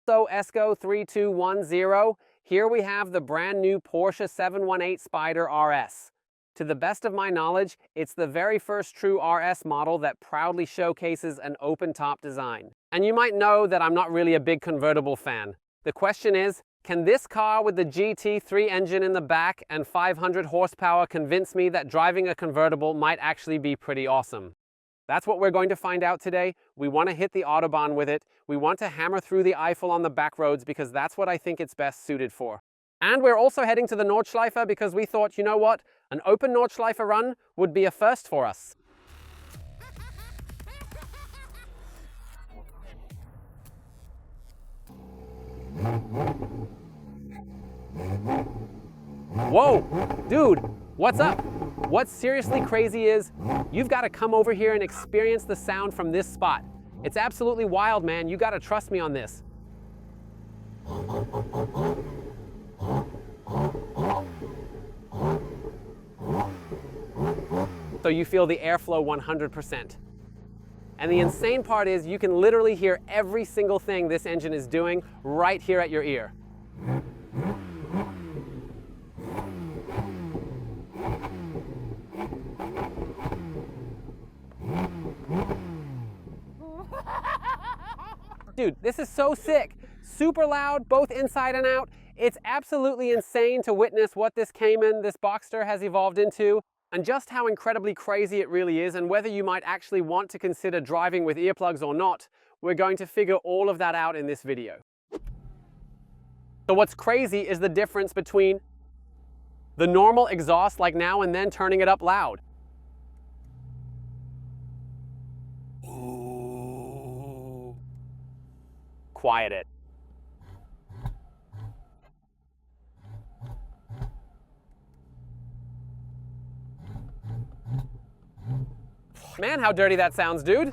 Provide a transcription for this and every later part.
So ESCO 3210, here we have the brand new Porsche 718 Spyder RS. To the best of my knowledge, it's the very first true RS model that proudly showcases an open-top design. And you might know that I'm not really a big convertible fan. The question is, can this car with the GT3 engine in the back and 500 horsepower convince me that driving a convertible might actually be pretty awesome? That's what we're going to find out today. We want to hit the Autobahn with it. We want to hammer through the Eifel on the back roads because that's what I think it's best suited for. And we're also heading to the Nordschleife because we thought, you know what? An open Nordschleife run would be a first for us. Whoa, dude, what's up? What's seriously crazy is you've got to come over here and experience the sound from this spot. It's absolutely wild, man. You got to trust me on this. So you feel the airflow 100%. And the insane part is you can literally hear every single thing this engine is doing right here at your ear. Dude, this is so sick. Super loud, both inside and out. It's absolutely insane to witness what this Cayman, this Boxster, has evolved into, and just how incredibly crazy it really is, and whether you might actually want to consider driving with earplugs or not. We're going to figure all of that out in this video. So what's crazy is the difference between the normal exhaust, like now and then, turning it up loud. Ooh. Quiet it. Man, how dirty that sounds, dude.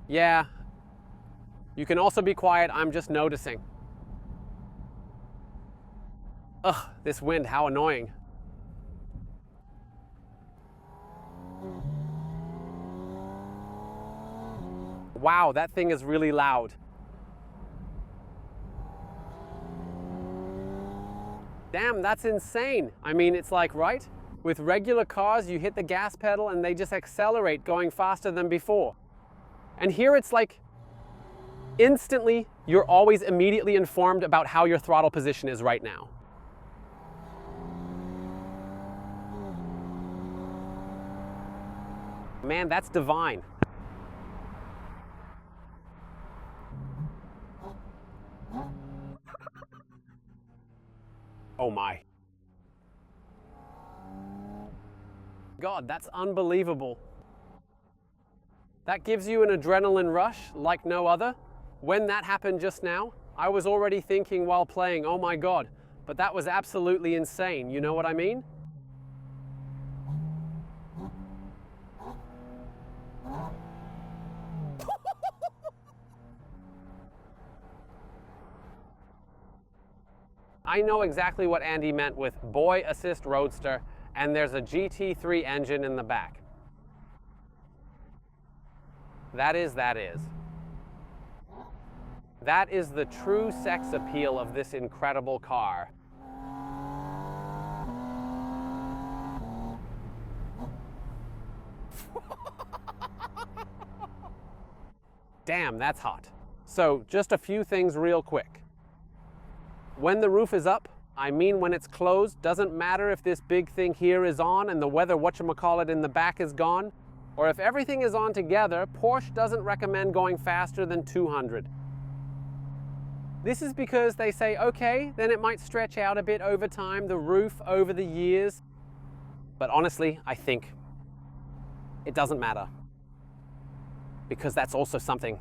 Yeah. You can also be quiet, I'm just noticing. Ugh, this wind, how annoying. Wow, that thing is really loud. Damn, that's insane. I mean, it's like, right? With regular cars, you hit the gas pedal and they just accelerate, going faster than before. And here it's like, instantly, you're always immediately informed about how your throttle position is right now. Man, that's divine. Oh my. God, that's unbelievable. That gives you an adrenaline rush like no other. When that happened just now, I was already thinking while playing, oh my God, but that was absolutely insane. You know what I mean? I know exactly what Andy meant with boy assist roadster, and there's a GT3 engine in the back. That is. That is the true sex appeal of this incredible car. Damn, that's hot. So, just a few things real quick. When the roof is up, I mean when it's closed, doesn't matter if this big thing here is on and the weather whatchamacallit in the back is gone, or if everything is on together, Porsche doesn't recommend going faster than 200. This is because they say, okay, then it might stretch out a bit over time, the roof over the years. But honestly, I think it doesn't matter. Because that's also something.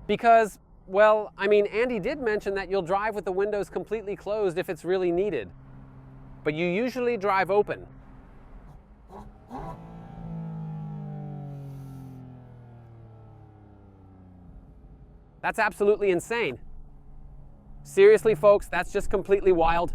Because, well, I mean, Andy did mention that you'll drive with the windows completely closed if it's really needed. But you usually drive open. That's absolutely insane. Seriously, folks, that's just completely wild.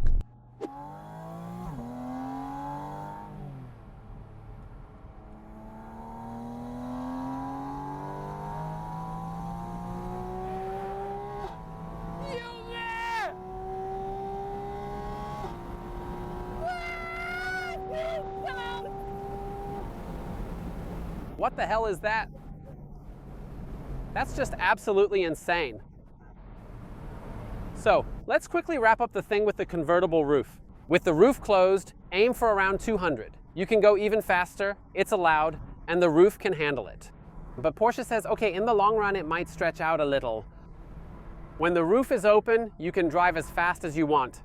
What the hell is that? That's just absolutely insane. So let's quickly wrap up the thing with the convertible roof. With the roof closed, aim for around 200. You can go even faster, it's allowed, and the roof can handle it. But Porsche says, okay, in the long run, it might stretch out a little. When the roof is open, you can drive as fast as you want.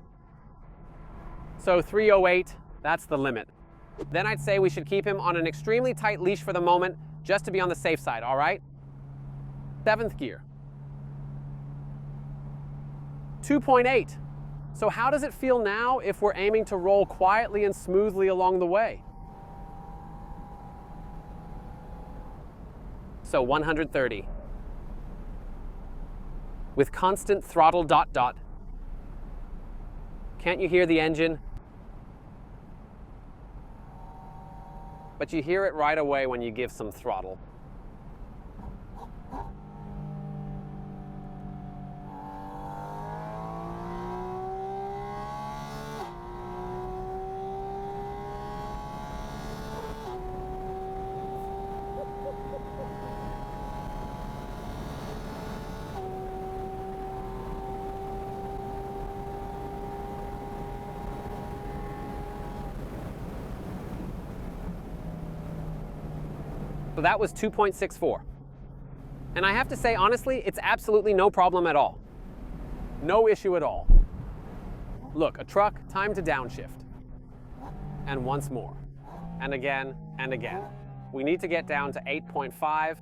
So 308, that's the limit. Then I'd say we should keep him on an extremely tight leash for the moment, just to be on the safe side, all right? 7th gear. 2.8. So how does it feel now if we're aiming to roll quietly and smoothly along the way? So 130. With constant throttle ... Can't you hear the engine? But you hear it right away when you give some throttle. So that was 2.64. And I have to say, honestly, it's absolutely no problem at all. No issue at all. Look, a truck, time to downshift. And once more. And again, and again. We need to get down to 8.5.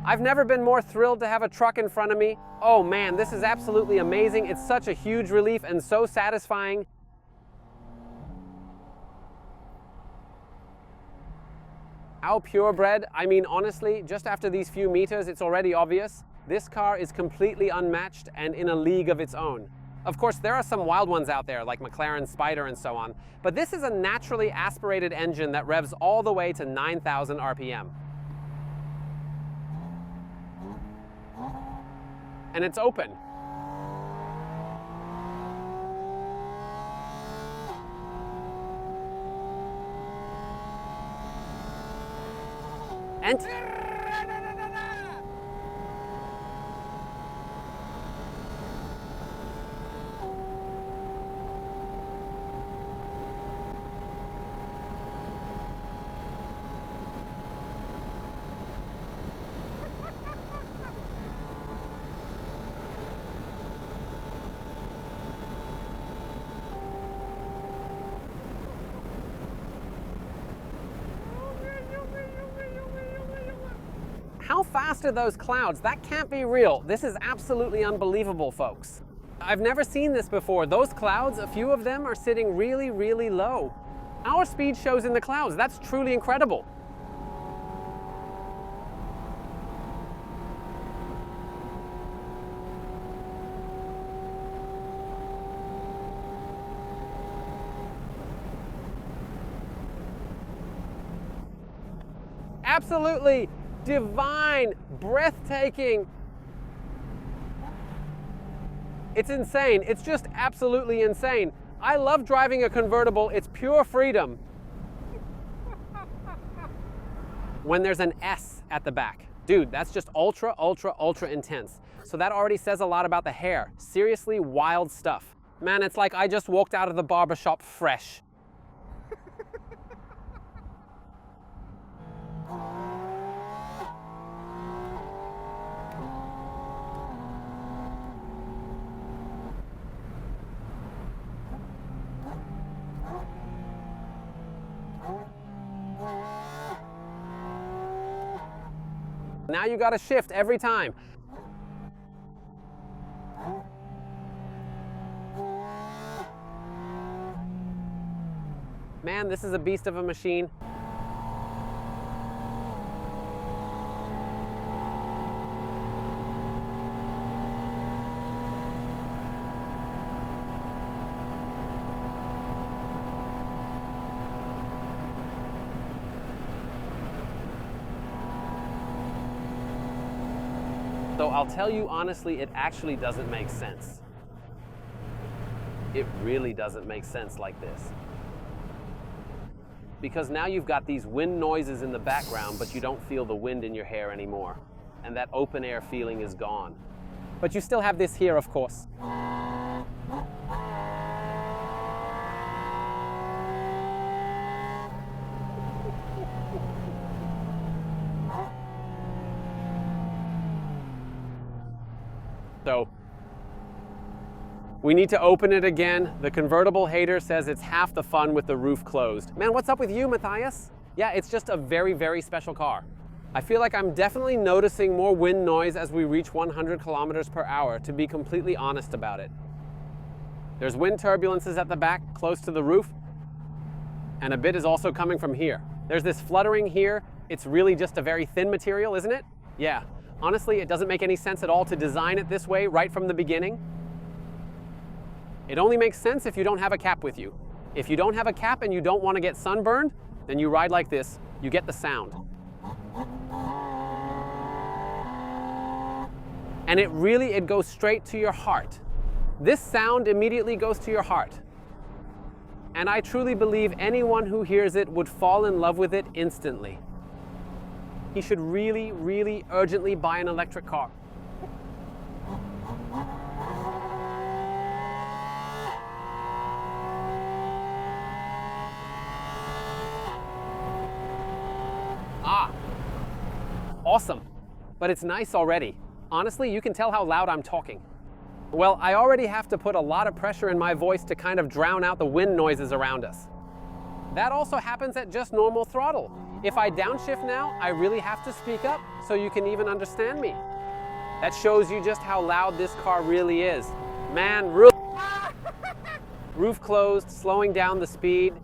I've never been more thrilled to have a truck in front of me. Oh man, this is absolutely amazing. It's such a huge relief and so satisfying. How purebred? I mean, honestly, just after these few meters, it's already obvious. This car is completely unmatched and in a league of its own. Of course, there are some wild ones out there, like McLaren Spyder and so on, but this is a naturally aspirated engine that revs all the way to 9,000 RPM. And it's open. And how fast are those clouds? That can't be real. This is absolutely unbelievable, folks. I've never seen this before. Those clouds, a few of them are sitting really, really low. Our speed shows in the clouds. That's truly incredible. Absolutely divine, breathtaking. It's insane. It's just absolutely insane. I love driving a convertible. It's pure freedom. When there's an S at the back. Dude, that's just ultra, ultra, ultra intense. So that already says a lot about the hair. Seriously wild stuff. Man, it's like I just walked out of the barbershop fresh. Now you gotta shift every time. Man, this is a beast of a machine. So I'll tell you honestly, it actually doesn't make sense. It really doesn't make sense like this. because now you've got these wind noises in the background, but you don't feel the wind in your hair anymore. And that open air feeling is gone. But you still have this here, of course. So, we need to open it again. The convertible hater says it's half the fun with the roof closed. Man, what's up with you, Matthias? Yeah, it's just a very, very special car. I feel like I'm definitely noticing more wind noise as we reach 100 kilometers per hour, to be completely honest about it. There's wind turbulences at the back, close to the roof, and a bit is also coming from here. There's this fluttering here. It's really just a very thin material, isn't it? Yeah. Honestly, it doesn't make any sense at all to design it this way right from the beginning. It only makes sense if you don't have a cap with you. If you don't have a cap and you don't want to get sunburned, then you ride like this. You get the sound. And it goes straight to your heart. This sound immediately goes to your heart. And I truly believe anyone who hears it would fall in love with it instantly. He should really, really urgently buy an electric car. Ah, awesome. But it's nice already. Honestly, you can tell how loud I'm talking. Well, I already have to put a lot of pressure in my voice to kind of drown out the wind noises around us. That also happens at just normal throttle. If I downshift now, I really have to speak up so you can even understand me. That shows you just how loud this car really is. Man, roof closed, slowing down the speed.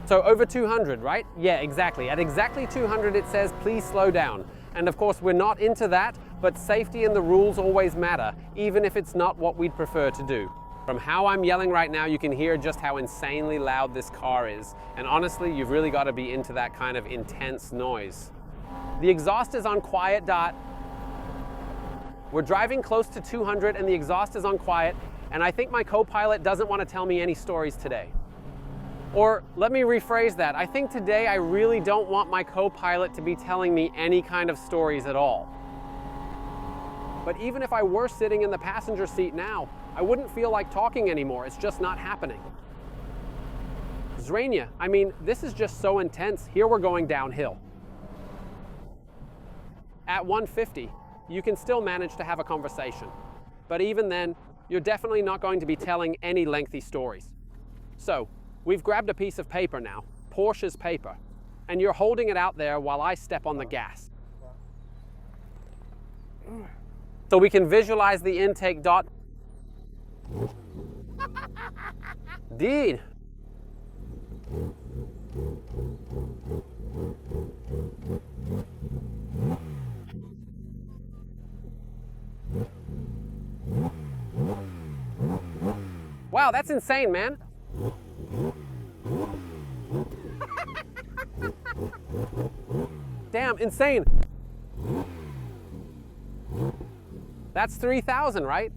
So over 200, right? Yeah, exactly. At exactly 200 it says, please slow down. And of course we're not into that, but safety and the rules always matter, even if it's not what we'd prefer to do. From how I'm yelling right now, you can hear just how insanely loud this car is. And honestly, you've really got to be into that kind of intense noise. The exhaust is on quiet dot. We're driving close to 200 and the exhaust is on quiet, and I think my co-pilot doesn't want to tell me any stories today. Or let me rephrase that. I think today I really don't want my co-pilot to be telling me any kind of stories at all. But even if I were sitting in the passenger seat now, I wouldn't feel like talking anymore. It's just not happening. Zrania, I mean, this is just so intense. Here we're going downhill. At 150, you can still manage to have a conversation. But even then, you're definitely not going to be telling any lengthy stories. So, we've grabbed a piece of paper now, Porsche's paper, and you're holding it out there while I step on the gas. So we can visualize the intake dot. Dude. Wow, that's insane, man. Damn, insane. That's 3,000, right?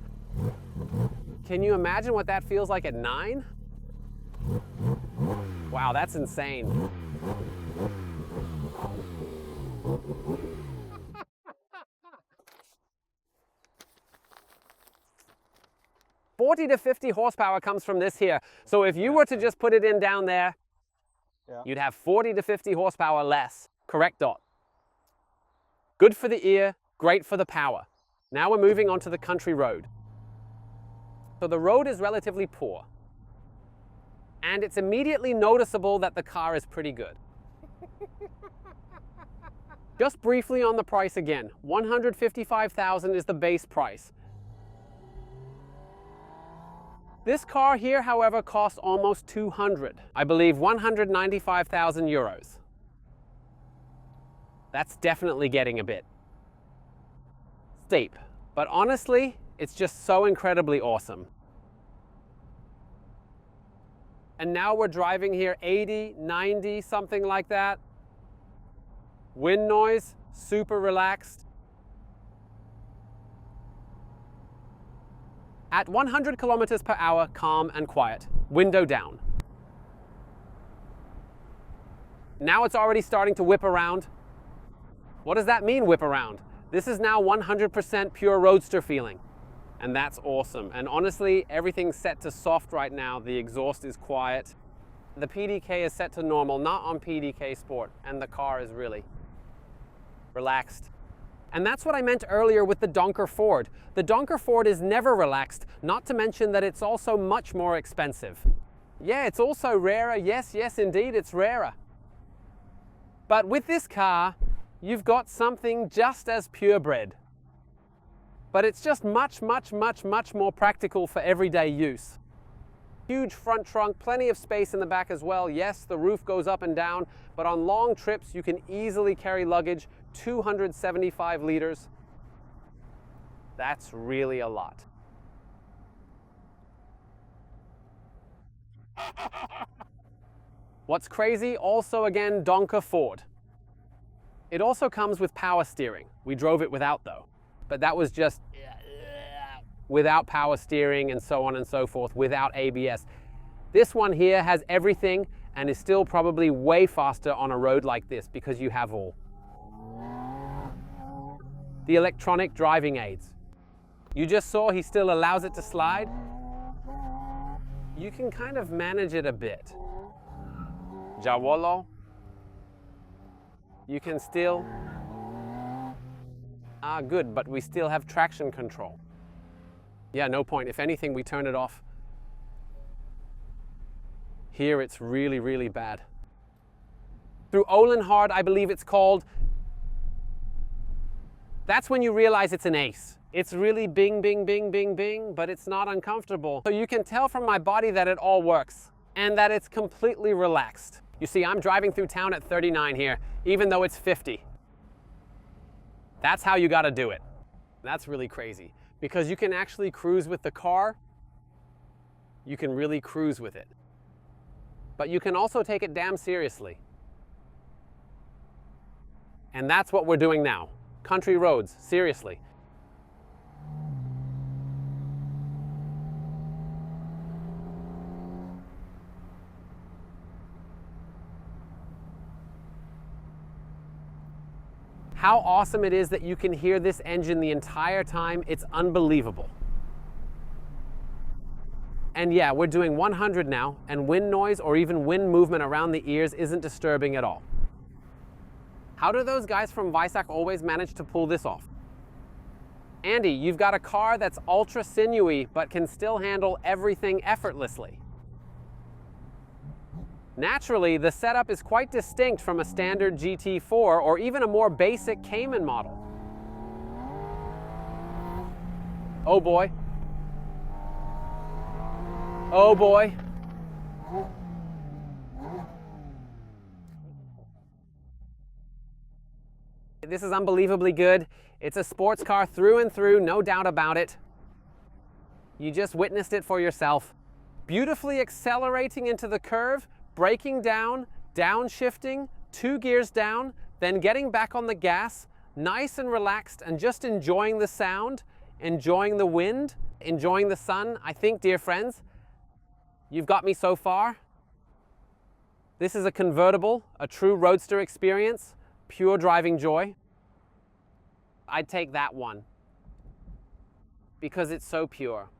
Can you imagine what that feels like at 9? Wow, that's insane. $40 to 50 horsepower comes from this here. So if you were to just put it in down there, you'd have 40 to 50 horsepower less. Correct, Dot? Good for the ear, great for the power. Now we're moving on to the country road. So the road is relatively poor. And it's immediately noticeable that the car is pretty good. Just briefly on the price again, $155,000 is the base price. This car here, however, costs almost 200. I believe 195,000 euros. That's definitely getting a bit steep, but honestly, it's just so incredibly awesome. And now we're driving here 80, 90, something like that. Wind noise, super relaxed. At 100 kilometers per hour, calm and quiet, window down. Now it's already starting to whip around. What does that mean, whip around? This is now 100% pure roadster feeling. And that's awesome. And honestly, everything's set to soft right now. The exhaust is quiet. The PDK is set to normal, not on PDK Sport. And the car is really relaxed. And that's what I meant earlier with the Donker Ford. The Donker Ford is never relaxed, not to mention that it's also much more expensive. Yeah, it's also rarer. Yes, indeed, it's rarer. But with this car, you've got something just as purebred. But it's just much more practical for everyday use. Huge front trunk, plenty of space in the back as well. Yes, the roof goes up and down, but on long trips, you can easily carry luggage, 275 liters. That's really a lot. What's crazy, also again, Donker Ford. It also comes with power steering. We drove it without though, but that was just without power steering and so on and so forth, without ABS. This one here has everything and is still probably way faster on a road like this because you have all. The electronic driving aids. You just saw he still allows it to slide. You can kind of manage it a bit. Jawolo. You can still, good, but we still have traction control. Yeah, no point. If anything, we turn it off. Here it's really bad. Through Olenhard, I believe it's called, that's when you realize it's an ace. It's really bing, but it's not uncomfortable. So you can tell from my body that it all works and that it's completely relaxed. You see, I'm driving through town at 39 here, even though it's 50. That's how you gotta do it. That's really crazy because you can actually cruise with the car. You can really cruise with it. But you can also take it damn seriously. And that's what we're doing now. Country roads, seriously. How awesome it is that you can hear this engine the entire time. It's unbelievable. And yeah, we're doing 100 now, and wind noise or even wind movement around the ears isn't disturbing at all. How do those guys from Weissach always manage to pull this off? Andy, you've got a car that's ultra sinewy, but can still handle everything effortlessly. Naturally, the setup is quite distinct from a standard GT4 or even a more basic Cayman model. Oh boy. Oh boy. This is unbelievably good. It's a sports car through and through, no doubt about it. You just witnessed it for yourself. Beautifully accelerating into the curve, braking down, downshifting, 2 gears down, then getting back on the gas, nice and relaxed and just enjoying the sound, enjoying the wind, enjoying the sun. I think, dear friends, you've got me so far. This is a convertible, a true roadster experience, pure driving joy. I'd take that one because it's so pure.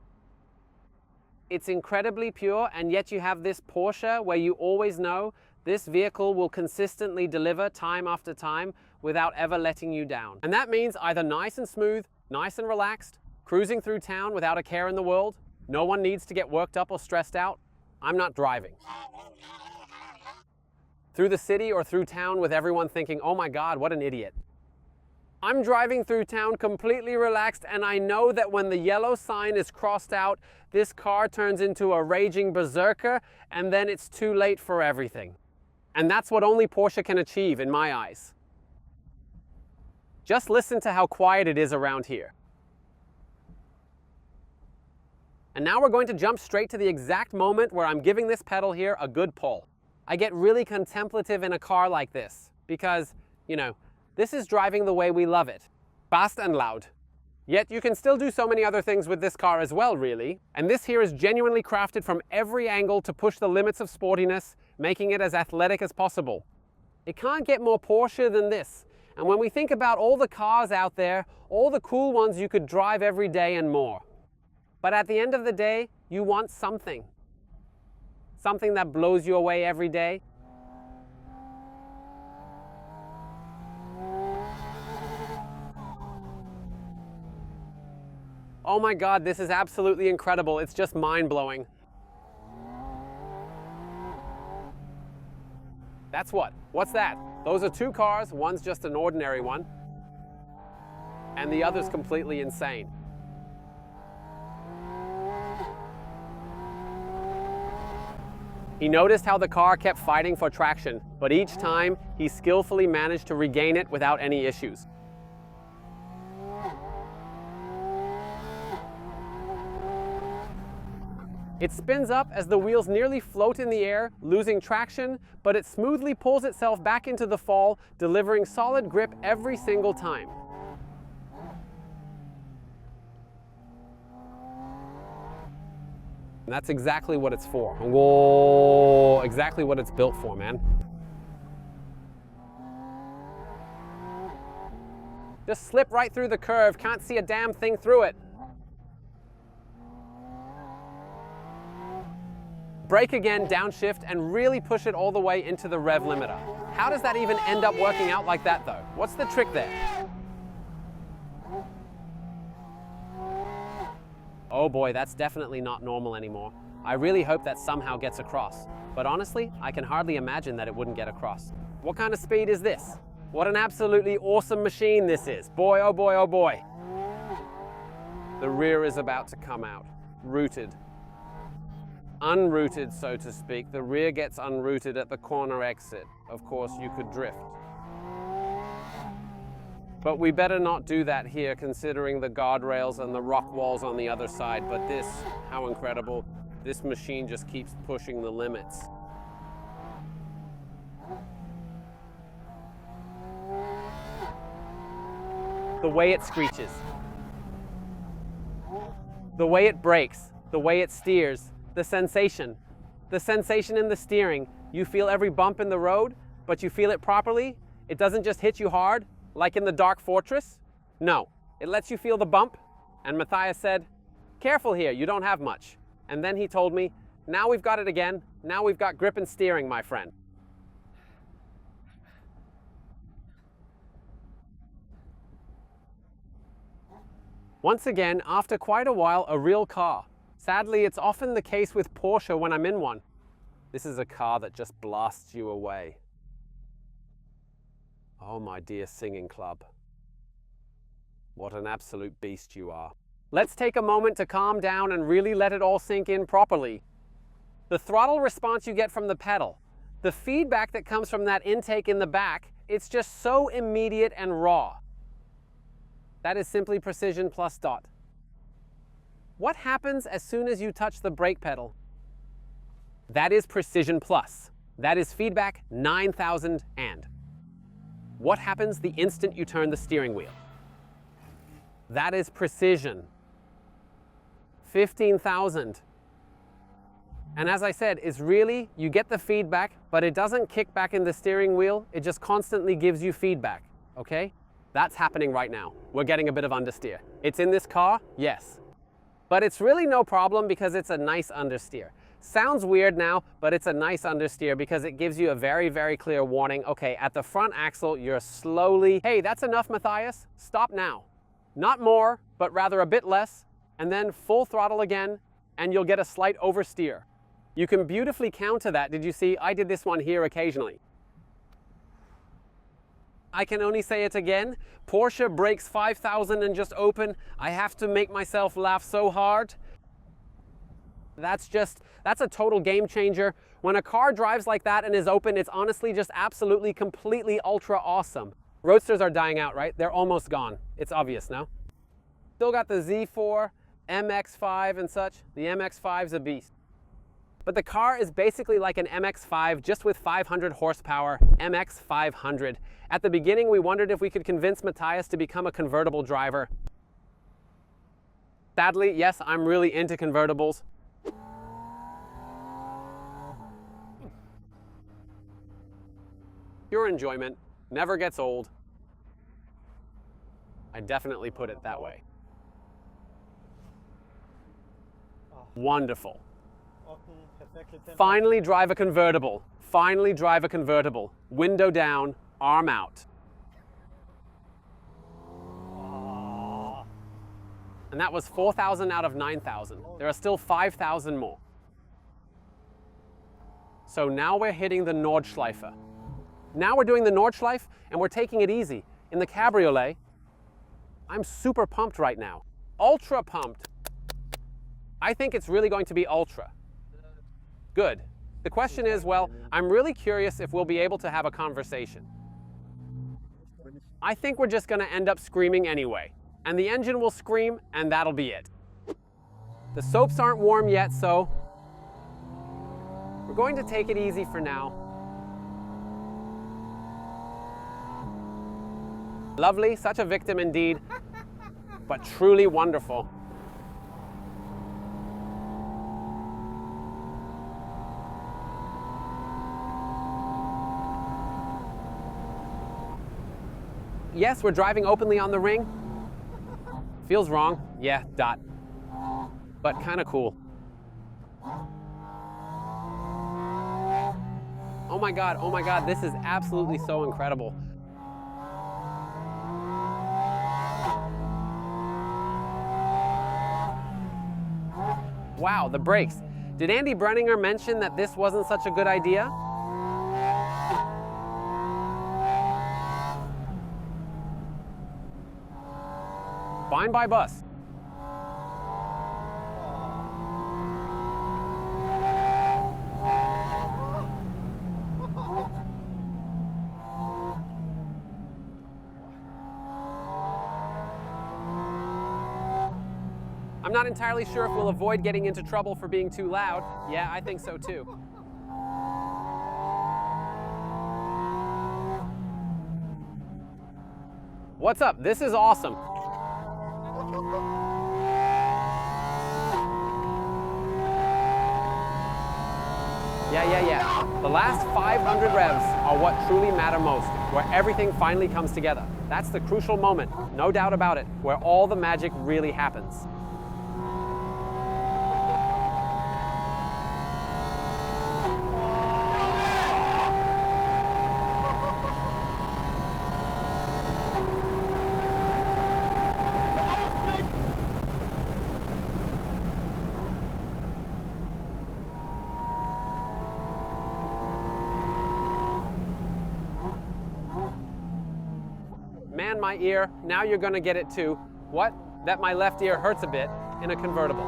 It's incredibly pure, and yet you have this Porsche where you always know this vehicle will consistently deliver time after time without ever letting you down. And that means either nice and smooth, nice and relaxed, cruising through town without a care in the world. No one needs to get worked up or stressed out. I'm not driving. Through the city or through town with everyone thinking, oh my God, what an idiot. I'm driving through town completely relaxed, and I know that when the yellow sign is crossed out, this car turns into a raging berserker, and then it's too late for everything. And that's what only Porsche can achieve in my eyes. Just listen to how quiet it is around here. And now we're going to jump straight to the exact moment where I'm giving this pedal here a good pull. I get really contemplative in a car like this because, you know, this is driving the way we love it, fast and loud. Yet you can still do so many other things with this car as well, really. And this here is genuinely crafted from every angle to push the limits of sportiness, making it as athletic as possible. It can't get more Porsche than this. And when we think about all the cars out there, all the cool ones you could drive every day and more. But at the end of the day, you want something. Something that blows you away every day. Oh my God, this is absolutely incredible. It's just mind-blowing. That's what? What's that? Those are two cars. One's just an ordinary one. And the other's completely insane. He noticed how the car kept fighting for traction, but each time he skillfully managed to regain it without any issues. It spins up as the wheels nearly float in the air, losing traction, but it smoothly pulls itself back into the fall, delivering solid grip every single time. And that's exactly what it's for. Whoa, exactly what it's built for, man. Just slip right through the curve, can't see a damn thing through it. Brake again, downshift, and really push it all the way into the rev limiter. How does that even end up working out like that though? What's the trick there? Oh boy, that's definitely not normal anymore. I really hope that somehow gets across. But honestly, I can hardly imagine that it wouldn't get across. What kind of speed is this? What an absolutely awesome machine this is. Boy, oh boy, oh boy. The rear is about to come out, rooted. Unrooted, so to speak. The rear gets unrooted at the corner exit. Of course, you could drift. But we better not do that here, considering the guardrails and the rock walls on the other side. But this, how incredible. This machine just keeps pushing the limits. The way it screeches. The way it brakes. The way it steers. The sensation in the steering. You feel every bump in the road, but you feel it properly. It doesn't just hit you hard, like in the Dark Fortress. No, it lets you feel the bump. And Matthias said, careful here, you don't have much. And then he told me, now we've got it again. Now we've got grip and steering, my friend. Once again, after quite a while, a real car. Sadly, it's often the case with Porsche when I'm in one. This is a car that just blasts you away. Oh, my dear singing club. What an absolute beast you are. Let's take a moment to calm down and really let it all sink in properly. The throttle response you get from the pedal, the feedback that comes from that intake in the back, it's just so immediate and raw. That is simply precision plus dot. What happens as soon as you touch the brake pedal? That is precision plus. That is feedback 9,000 and. What happens the instant you turn the steering wheel? That is precision 15,000. And as I said, it's really, you get the feedback, but it doesn't kick back in the steering wheel. It just constantly gives you feedback, okay? That's happening right now. We're getting a bit of understeer. It's in this car, yes. But it's really no problem because it's a nice understeer. Sounds weird now, but it's a nice understeer because it gives you a very, very clear warning. Okay, at the front axle, you're slowly, hey, that's enough, Matthias. Stop now. Not more, but rather a bit less, and then full throttle again, and you'll get a slight oversteer. You can beautifully counter that. Did you see? I did this one here occasionally. I can only say it again. Porsche brakes 5,000 and just open. I have to make myself laugh so hard. That's a total game changer. When a car drives like that and is open, it's honestly just absolutely, completely ultra awesome. Roadsters are dying out, right? They're almost gone. It's obvious, no? Still got the Z4, MX-5 and such. The MX-5's a beast. But the car is basically like an MX-5 just with 500 horsepower, MX-500. At the beginning, we wondered if we could convince Matthias to become a convertible driver. Sadly, yes, I'm really into convertibles. Pure enjoyment, never gets old. I definitely put it that way. Wonderful. Finally drive a convertible. Finally drive a convertible. Window down, arm out. And that was 4,000 out of 9,000. There are still 5,000 more. So now we're hitting the Nordschleife. Now we're doing the Nordschleife and we're taking it easy. In the cabriolet, I'm super pumped right now. Ultra pumped. I think it's really going to be ultra. Good. The question is, well, I'm really curious if we'll be able to have a conversation. I think we're just going to end up screaming anyway. And the engine will scream, and that'll be it. The soaps aren't warm yet, so we're going to take it easy for now. Lovely, such a victim indeed, but truly wonderful. Yes, we're driving openly on the ring. Feels wrong, yeah, dot. But kind of cool. Oh my God, this is absolutely so incredible. Wow, the brakes. Did Andy Brenninger mention that this wasn't such a good idea? Fine by bus. I'm not entirely sure if we'll avoid getting into trouble for being too loud. Yeah, I think so too. What's up? This is awesome. Yeah. The last 500 revs are what truly matter most, where everything finally comes together. That's the crucial moment, no doubt about it, where all the magic really happens. Man, my ear, now you're gonna get it too. What? That my left ear hurts a bit in a convertible.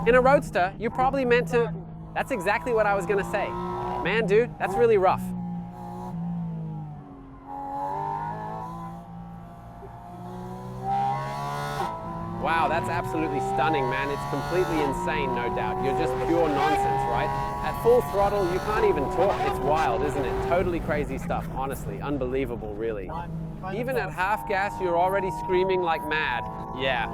In a roadster, you probably meant to... That's exactly what I was gonna say. Man, dude, that's really rough. Wow, that's absolutely stunning, man. It's completely insane, no doubt. You're just pure nonsense, right? At full throttle, you can't even talk. It's wild, isn't it? Totally crazy stuff, honestly. Unbelievable, really. Even at half gas, you're already screaming like mad. Yeah.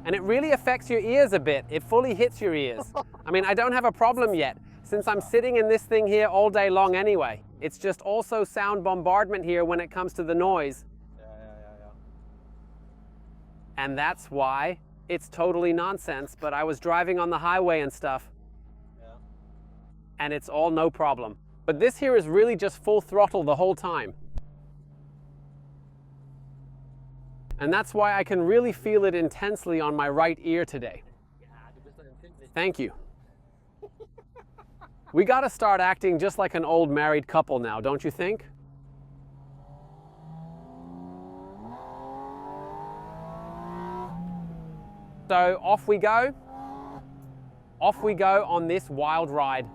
And it really affects your ears a bit. It fully hits your ears. I mean, I don't have a problem yet, since I'm sitting in this thing here all day long anyway. It's just also sound bombardment here when it comes to the noise. And that's why it's totally nonsense, but I was driving on the highway and stuff. And it's all no problem. But this here is really just full throttle the whole time. And that's why I can really feel it intensely on my right ear today. Thank you. We gotta start acting just like an old married couple now, don't you think? So off we go. Off we go on this wild ride.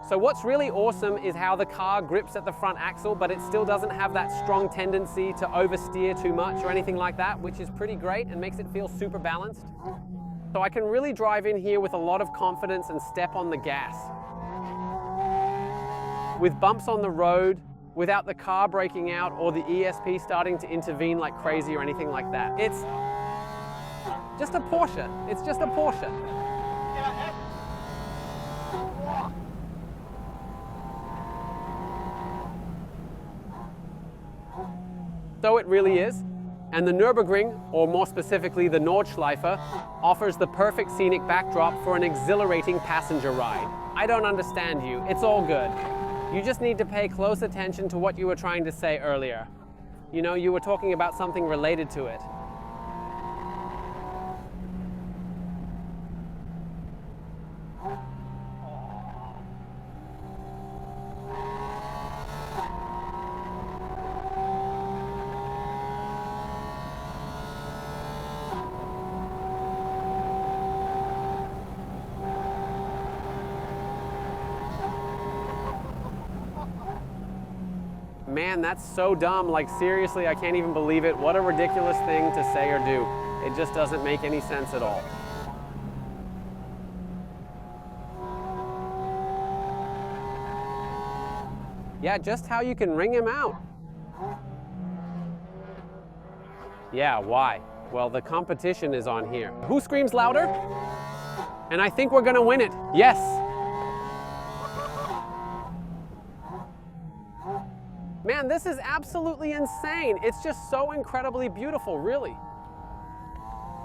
So what's really awesome is how the car grips at the front axle, but it still doesn't have that strong tendency to oversteer too much or anything like that, which is pretty great and makes it feel super balanced. So I can really drive in here with a lot of confidence and step on the gas. With bumps on the road, without the car breaking out or the ESP starting to intervene like crazy or anything like that. It's just a Porsche. It's just a Porsche. So it really is. And the Nürburgring, or more specifically the Nordschleife, offers the perfect scenic backdrop for an exhilarating passenger ride. I don't understand you. It's all good. You just need to pay close attention to what you were trying to say earlier. You know, you were talking about something related to it. Man, that's so dumb. Like, seriously, I can't even believe it. What a ridiculous thing to say or do. It just doesn't make any sense at all. Yeah, just how you can ring him out. Yeah, why? Well, the competition is on here. Who screams louder? And I think we're gonna win it. Yes. Man, this is absolutely insane. It's just so incredibly beautiful, really.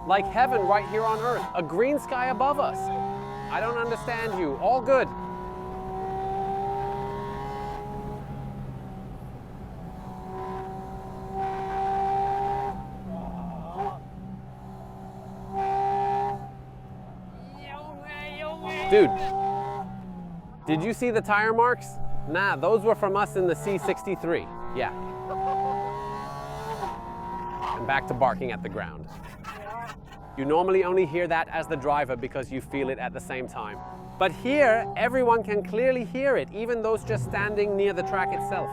Like heaven right here on earth, a green sky above us. I don't understand you. All good. Dude, did you see the tire marks? Nah, those were from us in the C63. Yeah. And back to barking at the ground. You normally only hear that as the driver because you feel it at the same time. But here, everyone can clearly hear it, even those just standing near the track itself.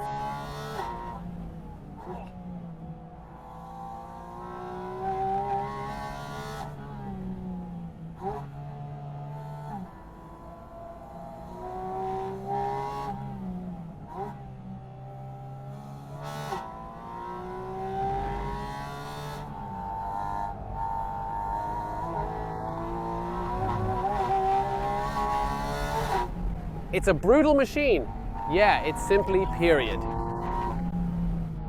It's a brutal machine. Yeah, it's simply period.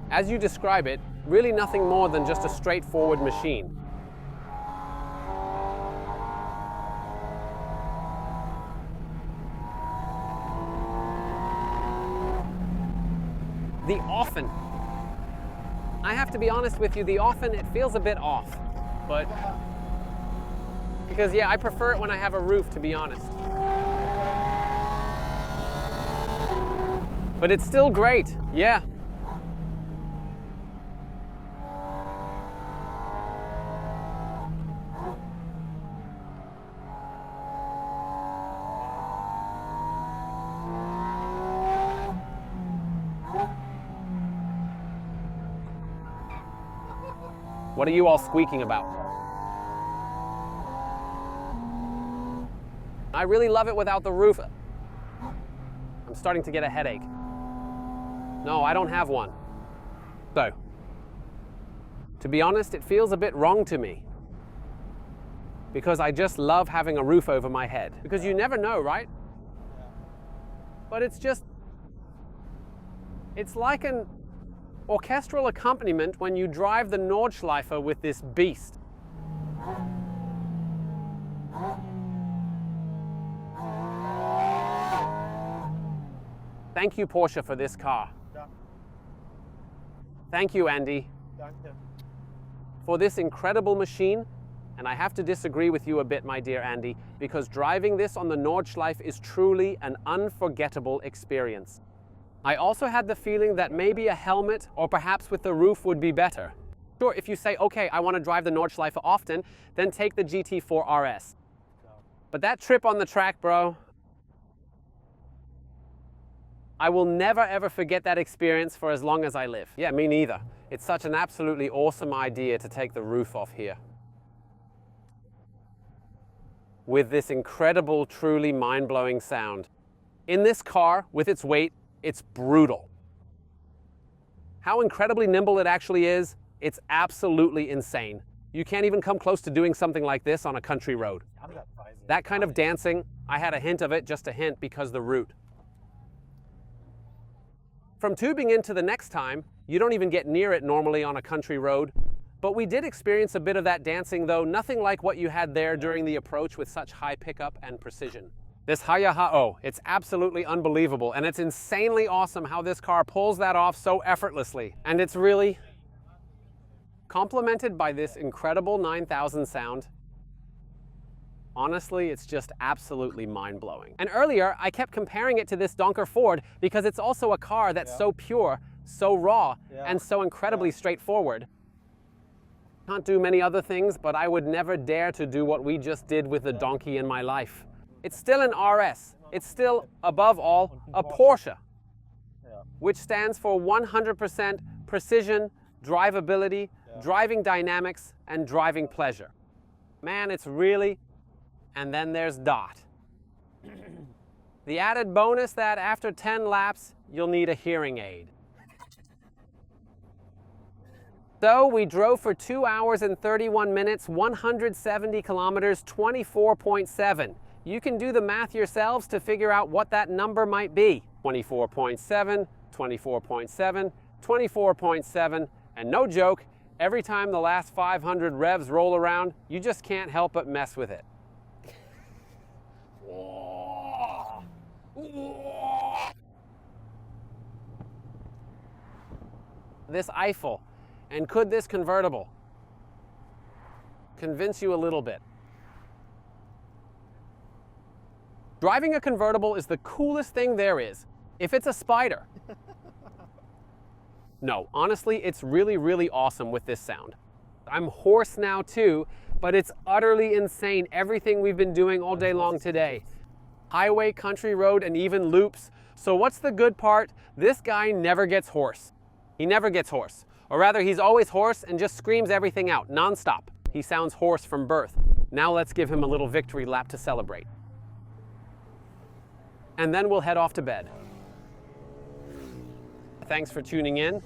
As you describe it, really nothing more than just a straightforward machine. The often. I have to be honest with you, the often, it feels a bit off. But, because yeah, I prefer it when I have a roof, to be honest. But it's still great, yeah. What are you all squeaking about? I really love it without the roof. I'm starting to get a headache. No, I don't have one. So, to be honest, it feels a bit wrong to me. Because I just love having a roof over my head. Because you never know, right? But it's just, it's like an orchestral accompaniment when you drive the Nordschleife with this beast. Thank you, Porsche, for this car. Thank you, Andy, for this incredible machine. And I have to disagree with you a bit, my dear Andy, because driving this on the Nordschleife is truly an unforgettable experience. I also had the feeling that maybe a helmet or perhaps with the roof would be better. Sure, if you say, okay, I want to drive the Nordschleife often, then take the GT4 RS. But that trip on the track, bro, I will never ever forget that experience for as long as I live. Yeah, me neither. It's such an absolutely awesome idea to take the roof off here. with this incredible, truly mind-blowing sound. In this car, with its weight, it's brutal. How incredibly nimble it actually is, it's absolutely insane. You can't even come close to doing something like this on a country road. That kind of dancing, I had a hint of it, just a hint, because the root. From tubing in to the next time, you don't even get near it normally on a country road. But we did experience a bit of that dancing though, nothing like what you had there during the approach with such high pickup and precision. This Hayaha'o, it's absolutely unbelievable, and it's insanely awesome how this car pulls that off so effortlessly. And it's really complemented by this incredible 9000 sound. Honestly, it's just absolutely mind-blowing. And earlier, I kept comparing it to this Donker Ford because it's also a car that's so pure, so raw, and so incredibly straightforward. Can't do many other things, but I would never dare to do what we just did with the donkey in my life. It's still an RS. It's still, above all, a Porsche, which stands for 100% precision, drivability, driving dynamics, and driving pleasure. Man, it's really... And then there's Dot. The added bonus that after 10 laps, you'll need a hearing aid. So we drove for 2 hours and 31 minutes, 170 kilometers, 24.7. You can do the math yourselves to figure out what that number might be. 24.7, 24.7, 24.7, and no joke, every time the last 500 revs roll around, you just can't help but mess with it. This Eiffel, and could this convertible convince you a little bit? Driving a convertible is the coolest thing there is, if it's a Spyder. No, honestly, it's really, really awesome with this sound. I'm hoarse now too, but it's utterly insane, everything we've been doing all day long today. Highway, country road, and even loops. So what's the good part? This guy never gets hoarse. He never gets hoarse. Or rather, he's always hoarse and just screams everything out, non-stop. He sounds hoarse from birth. Now let's give him a little victory lap to celebrate. And then we'll head off to bed. Thanks for tuning in.